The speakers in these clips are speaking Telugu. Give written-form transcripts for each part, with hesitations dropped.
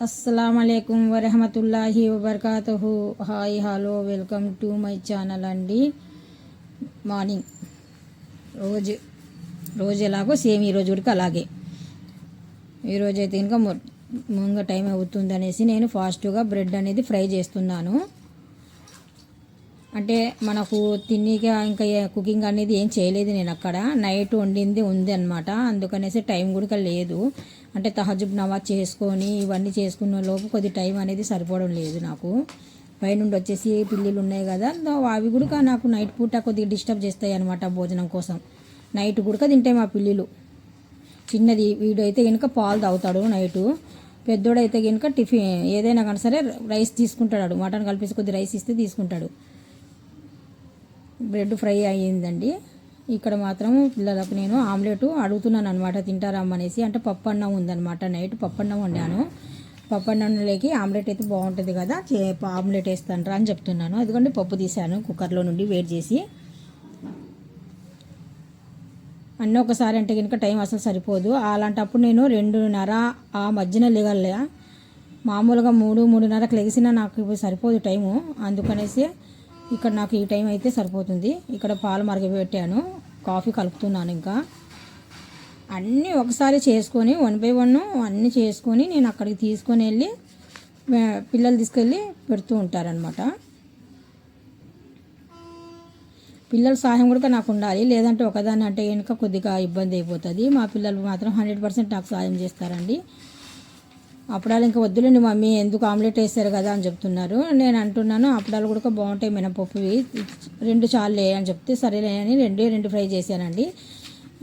అస్సలాముఅలైకుం వరహమతుల్లాహి వబర్కాతుహు. Hi hello welcome to my channel అండి. మార్నింగ్ రోజు ఎలాగో సేమ్ ఈరోజు కూడా అలాగే. ఈరోజు అయితే ఇంకా ముంగ టైం అవుతుంది అనేసి నేను ఫాస్ట్గా బ్రెడ్ అనేది ఫ్రై చేస్తున్నాను. అంటే మనకు తిన్నీగా ఇంకా కుకింగ్ అనేది ఏం చేయలేదు నేను. అక్కడ నైట్ వండింది ఉంది అనమాట. అందుకనేసి టైం కూడా లేదు. అంటే తహజుబ్ నమాజ్ చేసుకొని ఇవన్నీ చేసుకున్న లోపు కొద్ది టైం అనేది సరిపోవడం లేదు నాకు. పైనుండి వచ్చేసి పిల్లులు ఉన్నాయి కదా, అవి కూడా నాకు నైట్ పూట కొద్దిగా డిస్టర్బ్ చేస్తాయి అనమాట. భోజనం కోసం నైట్ కూడా తింటాయి మా పిల్లులు. చిన్నది వీడు అయితే కనుక పాలు తాగుతాడు నైటు. పెద్దోడైతే కనుక టిఫిన్ ఏదైనా కానీ సరే రైస్ తీసుకుంటాడు. మటన్ కలిపేసి కొద్ది రైస్ ఇస్తే తీసుకుంటాడు. బ్రెడ్ ఫ్రై అయ్యిందండి. ఇక్కడ మాత్రం పిల్లలకు నేను ఆమ్లెట్ అడుగుతున్నాను అనమాట, తింటారమ్మనేసి. అంటే పప్పు అన్నం ఉందన్నమాట, నైట్ పప్పు అన్నం వండాను. పప్పు అన్నంలోకి ఆమ్లెట్ అయితే బాగుంటుంది కదా, ఆమ్లెట్ వేస్తాను అని చెప్తున్నాను. ఎందుకంటే పప్పు తీసాను కుక్కర్లో నుండి వేడి చేసి. అన్నీ ఒకసారి అంటే కనుక టైం అసలు సరిపోదు. అలాంటప్పుడు నేను 2:30 ఆ మధ్యన లేగలే. మామూలుగా 3:30కి లెగిసినా నాకు ఇప్పుడు సరిపోదు టైము. అందుకనేసి ఇక్కడ నాకు ఈ టైం అయితే సరిపోతుంది. ఇక్కడ పాలు మరగబెట్టాను, కాఫీ కలుపుతున్నాను. ఇంకా అన్నీ ఒకసారి చేసుకొని 1 by 1 అన్నీ చేసుకొని నేను అక్కడికి తీసుకొని వెళ్ళి పిల్లలు తీసుకెళ్ళి పెడుతూ ఉంటారనమాట. పిల్లల సహాయం కూడా నాకు ఉండాలి, లేదంటే ఒకదాన్ని అంటే కనుక కొద్దిగా ఇబ్బంది అయిపోతుంది. మా పిల్లలు మాత్రం 100% నాకు సహాయం చేస్తారండి. అప్పడాలు ఇంకా వద్దులేండి మమ్మీ, ఎందుకు ఆమ్లెట్ వేస్తారు కదా అని చెప్తున్నారు. నేను అంటున్నాను అప్పడాలు కూడా బాగుంటాయి మినపప్పువి, 2 చాలులే అని చెప్తే సరేలే అని 2 ఫ్రై చేశానండి.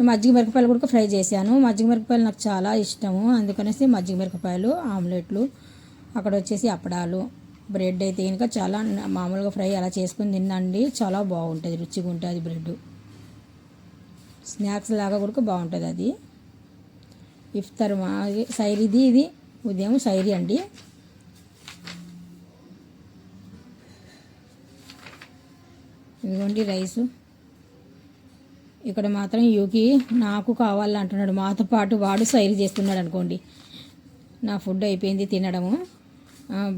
మజ్జిగ మిరపకాయలు కూడా ఫ్రై చేశాను. మజ్జిగ మిరపకాయలు నాకు చాలా ఇష్టము, అందుకనేసి మజ్జిగ మిరపకాయలు, ఆమ్లెట్లు, అక్కడ వచ్చేసి అప్పడాలు. బ్రెడ్ అయితే కనుక చాలా మామూలుగా ఫ్రై అలా చేసుకుని తినండి, చాలా బాగుంటుంది, రుచిగా ఉంటుంది బ్రెడ్. స్నాక్స్ లాగా కూడా బాగుంటుంది అది. ఇఫ్తార్ సైరీ ఇది ఉదయం సైరీ అండి. ఇదిగోండి రైసు. ఇక్కడ మాత్రం యూకి నాకు కావాలంటున్నాడు, మాతో పాటు వాడు సైరీ చేస్తున్నాడు అనుకోండి. నా ఫుడ్ అయిపోయింది తినడము,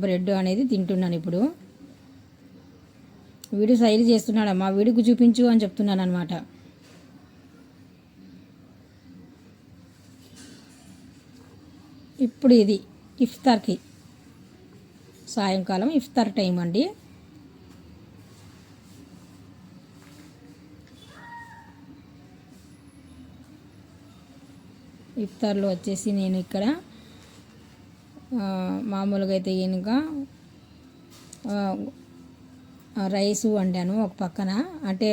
బ్రెడ్ అనేది తింటున్నాను ఇప్పుడు. వీడు సైరీ చేస్తున్నాడమ్మా, వీడికి చూపించు అని చెప్తున్నాను అనమాట. ఇప్పుడు ఇది ఇఫ్తార్కి, సాయంకాలం ఇఫ్తార్ టైం అండి. ఇఫ్తార్లో వచ్చేసి నేను ఇక్కడ మామూలుగా అయితే కనుక రైసు వండాను ఒక పక్కన. అంటే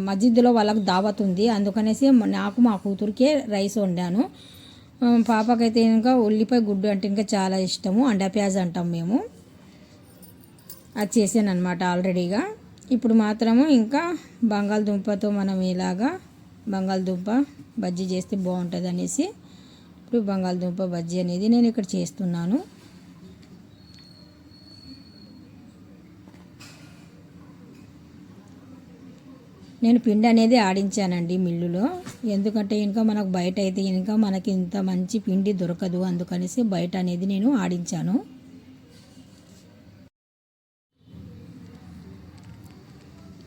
మస్జిద్లో వాళ్ళకు దావత్ ఉంది, అందుకనేసి నాకు మా కూతురికే రైస్ వండాను. పాపకైతే ఇంకా ఉల్లిపాయ గుడ్డు అంటే ఇంకా చాలా ఇష్టము, అండా ప్యాజ్ అంటాం మేము. అది చేశాను అనమాట ఆల్రెడీగా. ఇప్పుడు మాత్రము ఇంకా బంగాళదుంపతో మనం ఇలాగా బంగాళదుంప బజ్జీ చేస్తే బాగుంటుంది అనేసి ఇప్పుడు బంగాళదుంప బజ్జీ అనేది నేను ఇక్కడ చేస్తున్నాను. నేను పిండి అనేది ఆడించానండి మిల్లులో, ఎందుకంటే ఇంకా మనకు బయట అయితే ఇంకా మనకి ఇంత మంచి పిండి దొరకదు, అందుకనేసి బయట అనేది నేను ఆడించాను.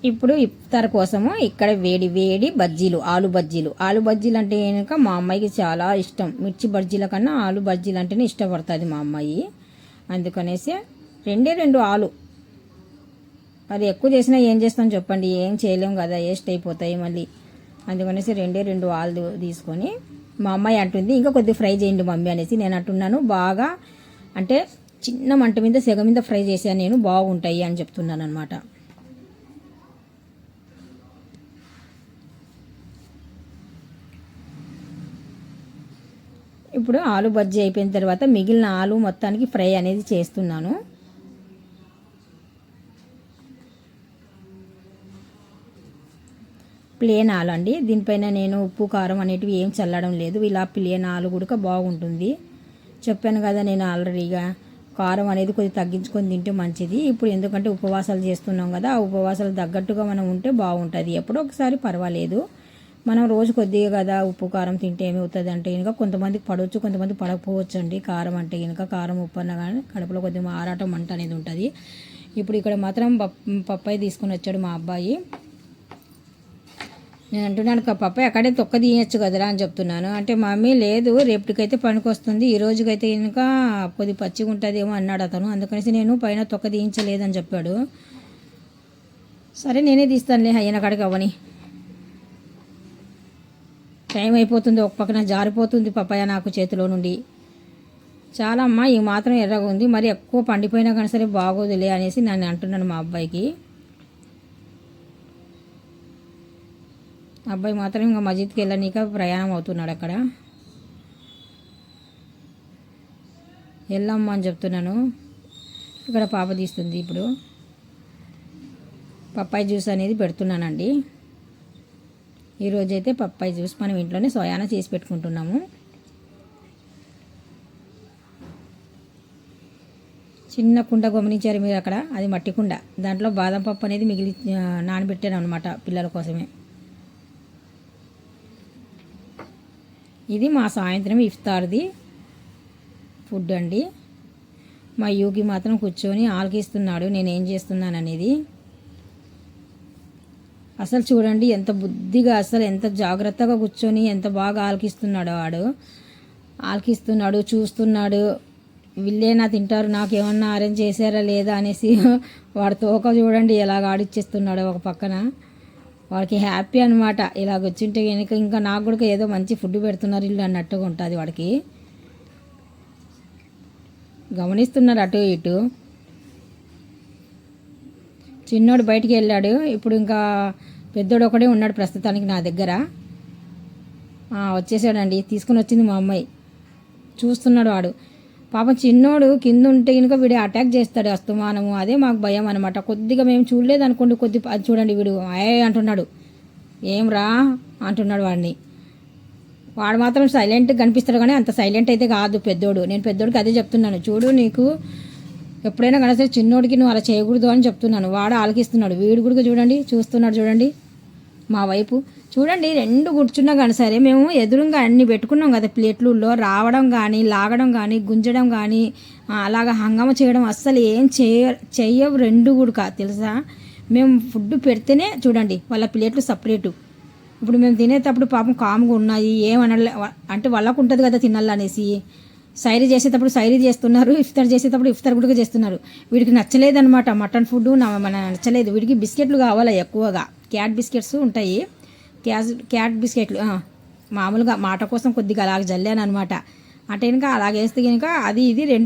ఇప్పుడు ఇఫ్తార్ కోసము ఇక్కడ వేడి వేడి బజ్జీలు, ఆలు బజ్జీలు. ఆలు బజ్జీలు అంటే కనుక మా అమ్మాయికి చాలా ఇష్టం. మిర్చి బజ్జీల కన్నా ఆలు బజ్జీలు అంటేనే ఇష్టపడుతుంది మా అమ్మాయి. అందుకనేసి 2 ఆలు, అది ఎక్కువ చేసినా ఏం చేస్తాం చెప్పండి, ఏం చేయలేము కదా, వేస్ట్ అయిపోతాయి మళ్ళీ. అందుకనేసి 2 ఆలు తీసుకొని మా అమ్మాయి అంటుంది ఇంకా కొద్దిగా ఫ్రై చేయండి మమ్మీ అనేసి. నేను అంటున్నాను బాగా అంటే చిన్న మంట మీద సెగ మీద ఫ్రై చేశాను నేను, బాగుంటాయి అని చెప్తున్నాను అనమాట. ఇప్పుడు ఆలు బజ్జీ అయిపోయిన తర్వాత మిగిలిన ఆలు మొత్తానికి ఫ్రై అనేది చేస్తున్నాను. ప్లేన్ ఆలు అండి, దీనిపైన నేను ఉప్పు కారం అనేటివి ఏం చల్లడం లేదు. ఇలా ప్లేన్ ఆలు కూడా బాగుంటుంది. చెప్పాను కదా నేను ఆల్రెడీగా, కారం అనేది కొద్దిగా తగ్గించుకొని తింటే మంచిది. ఇప్పుడు ఎందుకంటే ఉపవాసాలు చేస్తున్నాం కదా, ఆ ఉపవాసాలు తగ్గట్టుగా మనం ఉంటే బాగుంటుంది. ఎప్పుడో ఒకసారి పర్వాలేదు, మనం రోజు కొద్దిగా కదా ఉప్పు కారం తింటే ఏమవుతుంది అంటే కనుక కొంతమందికి పడవచ్చు, కొంతమంది పడకపోవచ్చు అండి. కారం అంటే కనుక కారం ఉప్పు అన్న కానీ కడుపులో కొద్దిగా ఆరాటం మంట అనేది ఉంటుంది. ఇప్పుడు ఇక్కడ మాత్రం పప్పాయి తీసుకొని వచ్చాడు మా అబ్బాయి. నేను అంటున్నాను పప్పాయి అక్కడే తొక్క తీయచ్చు కదరా అని చెప్తున్నాను. అంటే మమ్మీ లేదు రేపటికైతే పనికి వస్తుంది, ఈ రోజుకైతే కనుక కొద్ది పచ్చిగా ఉంటుందేమో అన్నాడు అతను. అందుకనేసి నేను పైన తొక్క తీయించలేదని చెప్పాడు. సరే నేనే తీస్తానులే అయిన కాడికి అవ్వని. టైం అయిపోతుంది, ఒక పక్కన జారిపోతుంది పప్పాయ నాకు చేతిలో నుండి. చాలా అమ్మ ఈ మాత్రం ఎర్రగా ఉంది, మరి ఎక్కువ పండిపోయినా కానీ సరే బాగోదులే అనేసి నన్ను అంటున్నాను మా అబ్బాయికి. అబ్బాయి మాత్రం ఇంకా మస్జిద్కి వెళ్ళనీక ప్రయాణం అవుతున్నాడు. అక్కడ వెళ్ళమ్మా అని చెప్తున్నాను. ఇక్కడ పాప తీస్తుంది. ఇప్పుడు పప్పాయి జ్యూస్ అనేది పెడుతున్నానండి. ఈరోజైతే పప్పాయి జ్యూస్ మనం ఇంట్లోనే సోయానా చేసి పెట్టుకుంటున్నాము. చిన్న కుండ గమనించారు మీరు అక్కడ, అది మట్టి కుండ. దాంట్లో బాదం పప్పు అనేది మిగిలి నానబెట్టాను అనమాట పిల్లల కోసమే. ఇది మా సాయంత్రం ఇఫ్తార్ది ఫుడ్ అండి. మా యూకి మాత్రం కూర్చొని ఆలకిస్తున్నాడు నేనేం చేస్తున్నాను అనేది. అసలు చూడండి ఎంత బుద్ధిగా, అసలు ఎంత జాగ్రత్తగా కూర్చొని ఎంత బాగా ఆలకిస్తున్నాడో వాడు. ఆలకిస్తున్నాడు, చూస్తున్నాడు. వీళ్ళేనా తింటారు, నాకేమన్నా అరేంజ్ చేశారా లేదా అనేసి వాడి తోక చూడండి ఎలాగ ఆడిచ్చేస్తున్నాడో ఒక పక్కన. వాడికి హ్యాపీ అనమాట. ఇలాగ వచ్చింటే కనుక ఇంకా నాకు కూడా ఏదో మంచి ఫుడ్ పెడుతున్నారు ఇల్లు అన్నట్టుగా ఉంటుంది వాడికి. గమనిస్తున్నారు అటు ఇటు. చిన్నోడు బయటికి వెళ్ళాడు. ఇప్పుడు ఇంకా పెద్దోడు ఒకడే ఉన్నాడు ప్రస్తుతానికి నా దగ్గర. వచ్చేసాడండి, తీసుకుని వచ్చింది మా అమ్మాయి. చూస్తున్నాడు వాడు. పాపం చిన్నోడు కింద ఉంటే కనుక వీడు అటాక్ చేస్తాడు అస్తమానము. అదే మాకు భయం అనమాట. కొద్దిగా మేము చూడలేదు అనుకోండి, అది చూడండి వీడు అంటున్నాడు, ఏం రా అంటున్నాడు వాడిని. వాడు మాత్రం సైలెంట్గా కనిపిస్తాడు కానీ అంత సైలెంట్ అయితే కాదు పెద్దోడు. నేను పెద్దోడికి అదే చెప్తున్నాను, చూడు నీకు ఎప్పుడైనా కనిపిస్తే చిన్నోడికి నువ్వు అలా చేయకూడదు అని చెప్తున్నాను. వాడు ఆలకిస్తున్నాడు. వీడు కూడా చూడండి, చూస్తున్నాడు చూడండి మా వైపు. చూడండి రెండు కూర్చున్నా కానీ సరే మేము ఎదురుగా అన్ని పెట్టుకున్నాం కదా ప్లేట్లలో, రావడం కానీ లాగడం కానీ గుంజడం కానీ అలాగా హంగామా చేయడం అస్సలు ఏం చెయ్యవు రెండు కూడా తెలుసా. మేము ఫుడ్ పెడితేనే చూడండి వాళ్ళ ప్లేట్లు సపరేటు. ఇప్పుడు మేము తినేటప్పుడు పాపం కామ్గా ఉన్నాయి, ఏమనలే అంటే వాళ్ళకు ఉంటుంది కదా తినాలనేసి. సైరీ చేసేటప్పుడు సైరీ చేస్తున్నారు, ఇఫ్తార్ చేసేటప్పుడు ఇఫ్తార్ కూడా చేస్తున్నారు. వీడికి నచ్చలేదన్నమాట మటన్ ఫుడ్, మన నచ్చలేదు. వీడికి బిస్కెట్లు కావాలి ఎక్కువగా. క్యాట్ బిస్కెట్స్ ఉంటాయి, క్యాట్ బిస్కెట్లు మామూలుగా మాట కోసం కొద్దిగా అలాగ జల్లాను అనమాట. అంటే కనుక అలాగేస్తే కనుక అది ఇది రెండు